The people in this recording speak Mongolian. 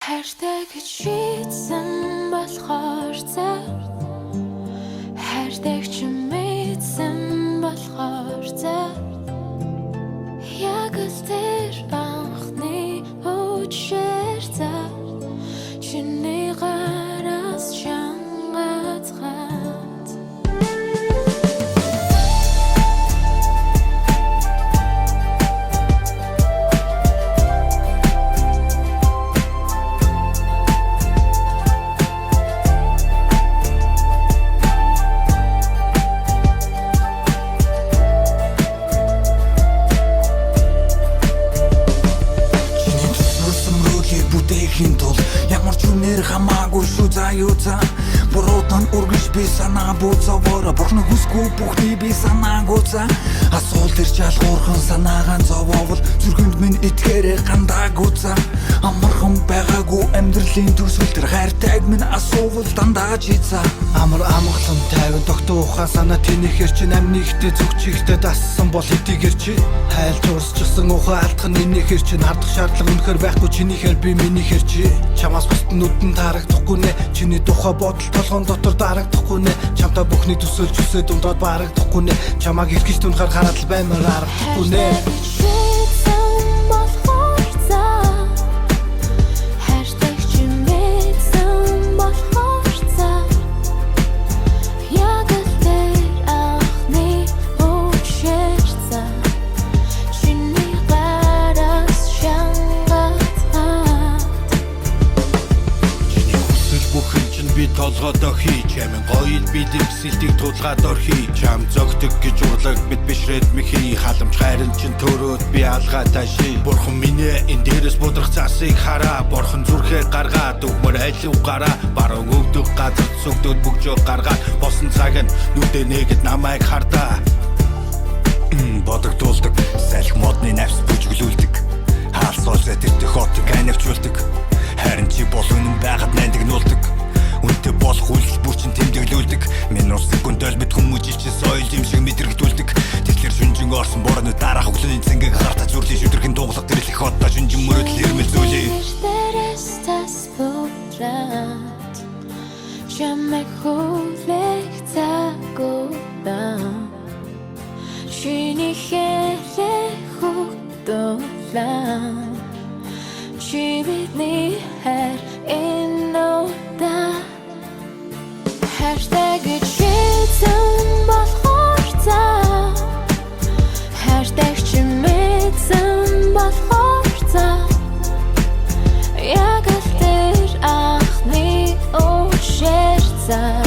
Хайртай гэж шийдсэн болохоор зар хайртай ч мэдсэн болохоор зар яг л тэр анхны үчир зар чиний гараас чангацгаад бүтэхийн тул ямар ч үнээр хамаагүй шүү заяуцаа буруудан үргэлж би санаа буцаавара бурхны хүсгүй бүхний би санаагуцаа асуул тэр жалгуурхан санаагаан зовоовол зүрхэнд минь итгээрэ гандаагуцаа амархан байгаагүй амьдралын төсөл тэр хайртайг минь асуувал дандаа чицаа амар амгалан тайван тогтоо ухаан санаа тэнийхэр чинь амнийхтэй зүгчийхтэй дассан бол хэдийгэр чи хайлж урсчихсан ухаан алдах нэнийхэр чинь хардах шаардлага үнэхэр байхгүй чинийхэр би минийхэр чи чамаас бусд нүдэн тарагдахгүй нэ чиний тухай бодол толгоон дотор дарагдахгүй нэ чамтай бүхний төсөөлж үсээ дундаад барагдахгүй нэ чамааг итгэж түнхээр хараад л баймаар аргахдахгүй нэ толгойд хийж амин гоёл бид имсэлтийг тулгаад орхий чам зөгдөг гэж урлаг бид бишрээд михий халамж хайрын чин төрөөд би алгаа таши бурхан минь энэ дээрээс будрах засыг хараа бурхан зүрхээ гаргаад өгмөр айлуу гараа баруун өвдөх газар зүгдөөд бүгжөө гаргаад босон цаг нь нүдэ нэгэд намайг хардаа бодогдуулдаг салхи модны навс бүжгэлүүлдэг хаалсуулсаа тэртээ хотыг анивчулдаг харин чи бол үнэн байгаад найдагнуулдаг үнтэй болох үйлс бүрчин тэмдэглүүлдэг мен ус секундал бит хүмүүс чи соёл юм шиг мэдрэгдүүлдэг тэгэхээр шүнжин орсон борны дараах өглөөний цэнгийг хартаа зүрлийн шүтрхэн дууглах тэрлэх хотоо шүнжин мөрөдл ирмэл зүйлээ чамайг хүлээх цагуудаа чиний хэлэх хөдөлөө чи бидний хайр энэудаа хайртай гэж шийдсэн болохоор цаа хайртай ч мэдсэн болохоор цаа яг л тэр анхны үчир цаа